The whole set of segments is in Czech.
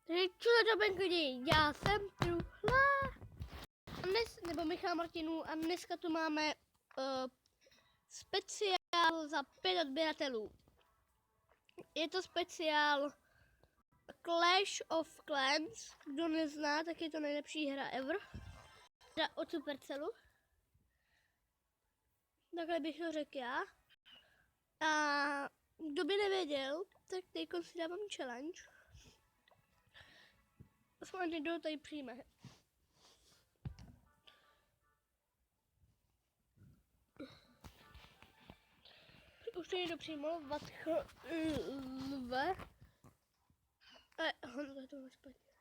Takže čudo do Benklidi, já jsem Truhla. Nebo Michal Martinů a dneska tu máme speciál za 5 odběratelů. Je to speciál Clash of Clans. Kdo nezná, tak je to nejlepší hra ever. Hra od Supercellu. Takhle bych to řekl já. A kdo by nevěděl, tak teď si dávám challenge. Aspoň někdo tady přijme. Už to někdo přijmul, Vatchl Lve. Honza, to má špatně.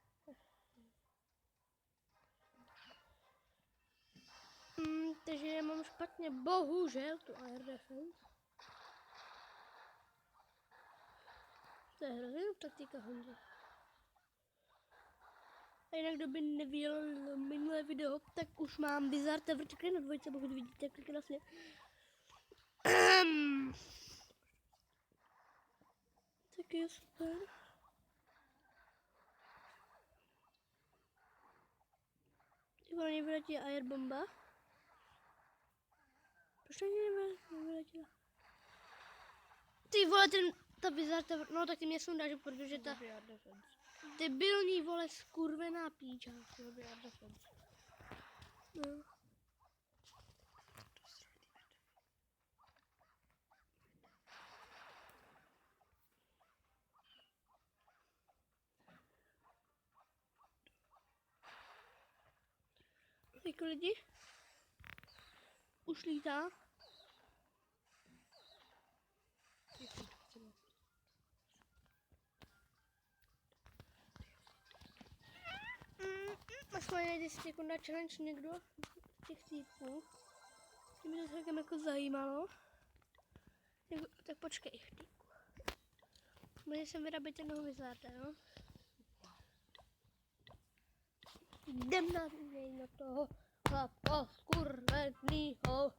Takže já mám špatně, bohužel, tu air defense. To je hrozně taktika Honza. A jinak, kdo by neviděl minulé video, tak už mám Bizarre Vertical na dvojce, pokud vidíte, jak krásně. Tak je super. Ty vole, nevratí airbomba. Proč to nevratila? Ty vole, ta Bizarre, no tak ty mě sundáš, protože ta debilní vole skurvená píča. No. Jako lidi už lítá. Aspoň nejde 10 sekund na challenge někdo těch týpů. Mě to celkem jako zajímalo. Tak počkej. Může jsem vyrabit jednoho vizárda, jo? Jdem na toho chlapka skurvenýho.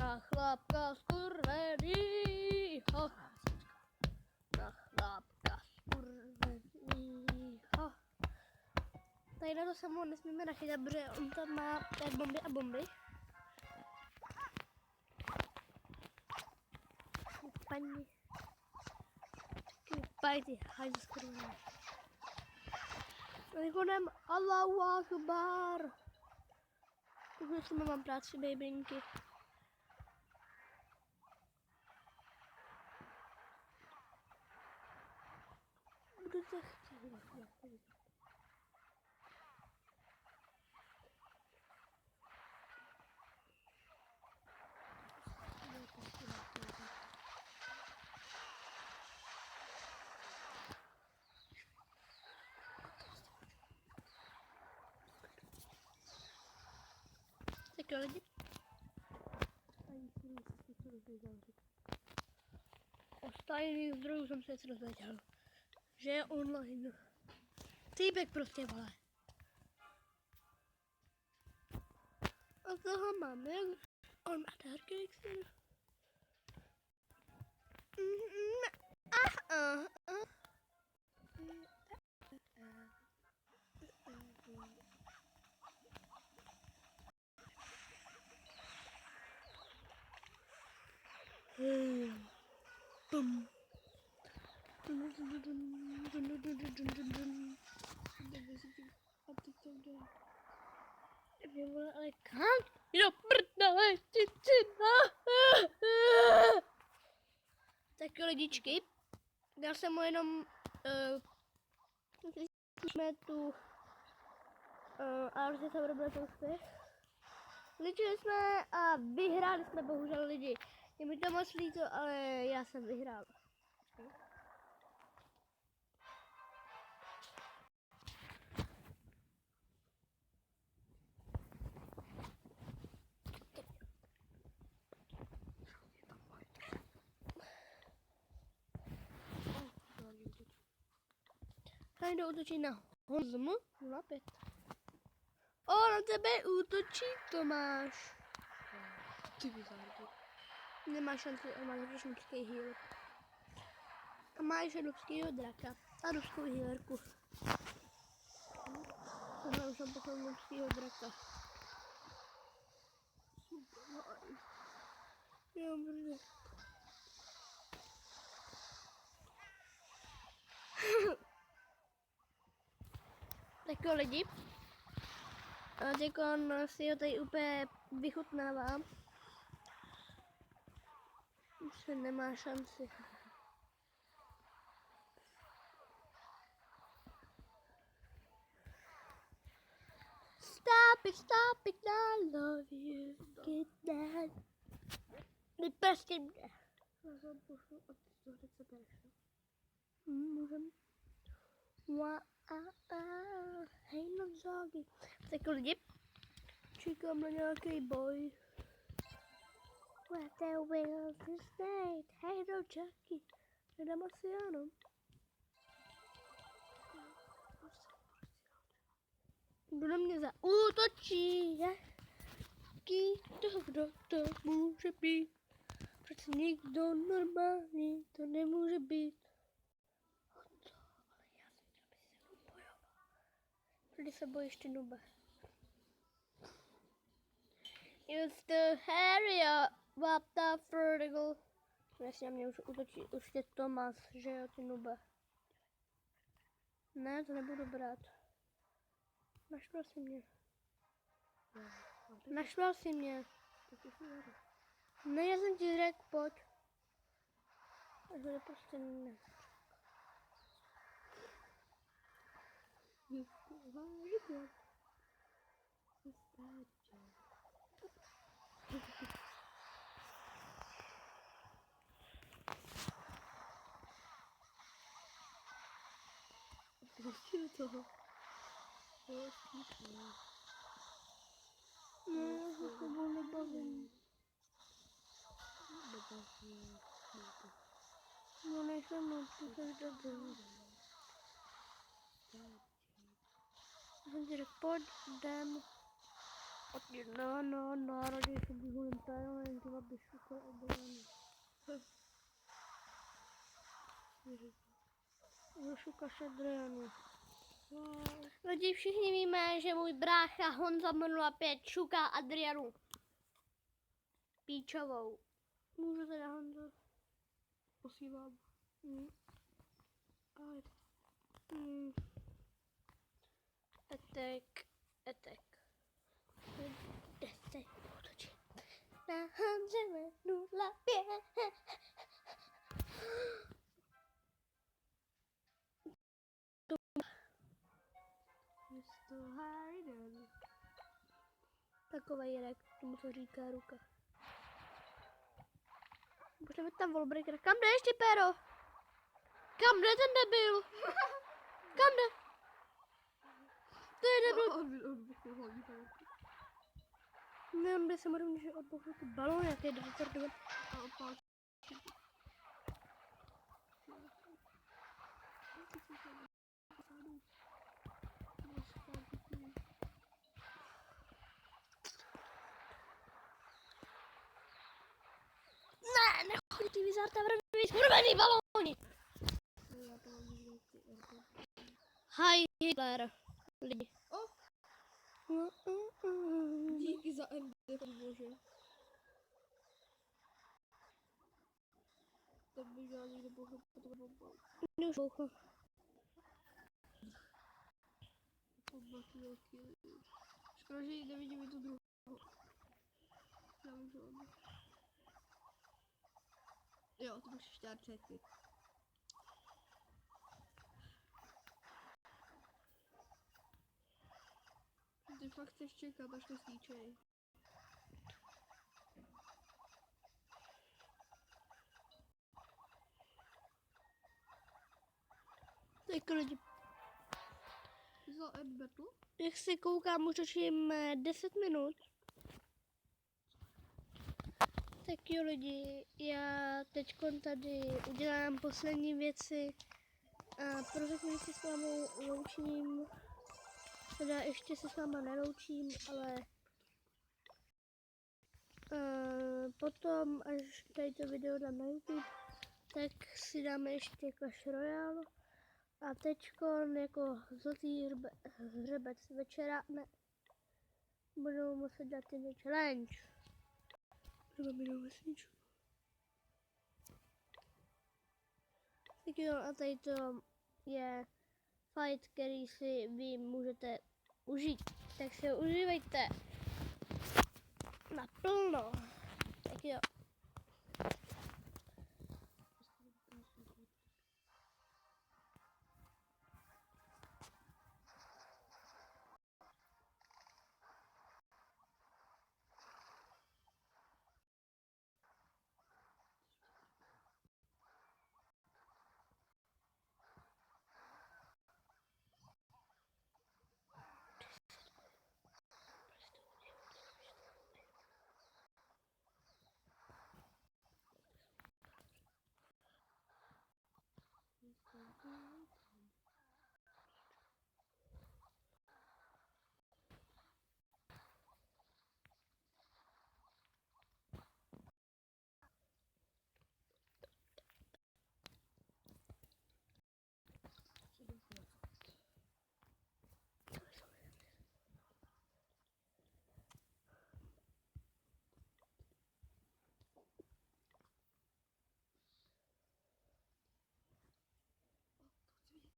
Na chlapka skurvenýho. Na chlapka skurvenýho. Tady na to se mu nesmíme nachytat, protože on tam má bomby a bomby. Paní. Taky ty hajzl skurvený. Východem Allahu Akbar. Už si mám práci, babynky. Budu to chtít. Tak lidi. O tajných zdrojů jsem se něco dozvěděl. Že je online. Týpek prostě, vole. A toho máme. On má Dark Elixir. Bum. Ale kam? Jo, prdele, tak lidičky, dal jsem mu jenom jsme tu ale se bude to úspěch. Ličili jsme a vyhráli jsme bohužel lidi. Je mi to moc líto, ale já jsem vyhrál. Tady jde útočit na Honzmu 05. Na tebe útočí Tomáš. Ty bizardy. Nemáš šanci, máš ruský healer. A máš ruskýho draka a ruskou healerku. Tohle už mám pochopil mořskýho draka. Jo, brže. Tak jo lidi. A teď si ho tady úplně vychutnávám. Už se nemá šanci. Stop it, I love you. Get that. Vyprostě mě. Já jsem pošlu od toho, co bereš. Můžem. Hej no zogy. Tak lidi. Čekám na nějaký boj. What the wheels is made. Hej no Jackie. Nedám asi ano. Kdo na mě zaútočí? Kdo to může být? Přece nikdo normální to nemůže být. Kdy se bojíš ty nube? It's the Harrier, what the vertical. Vlastně na mě už útočí, už je Tomas, že jo, ty nube. Ne, to nebudu brát. Naštval si mě. Naštval si mě. Ne, já jsem ti řekl, pojď. A to prostě ne. Pustil toho. Ne, já se s tebou nebavím. No nejsem moc, ty jsi debil. Já jsem ti řekl, pojď, jdem. No, raději se budu jen tady, jen ty babi šukal a bojany. Šukaš Adrianu. Lidi, všichni víme, že můj brácha Honza 05 šuká Adrianu Píčovou. Můžu teda, Honzo? Posílám. Etek. Kde se útočí? Na Honze 05. Mr. Hayden. Takový jirek, tomu to říká ruka. Pošleme tam wallbreaker. Kam jdeš ty, péro? Kam jde ten debil? Kam jde? To je debil. Ne, on by se mohl může odbouchnout ty balony, jak je retardovat. A opak. Ne, nechodí ty vizárta vrví skurvený balóny. Hi Hitler. Lidi. Díky za MD, bože. Tak bych já někde bouchnu potom bombou. Už bouchnu. Škoda, že nevidím i tu druhou. Já můžu odbít. Jo, to můžeš dát třetí. Ty fakt chceš čekat, až to stíčej. Tak lidi. Za Ed Battle? Jak si koukám, už točím 10 minut. Tak jo lidi, já teď tady udělám poslední věci a prozatím se s vámi loučím. Teda ještě se s váma neloučím, ale potom, až tady to video dám na YouTube, tak si dáme ještě Clash Royale A teďko jako zlatý hřebec večera budou muset dát ten challenge. Budeme mít vesničku. Tak jo, a tady to je fight, který si vy můžete užít. Tak si ho užívejte naplno.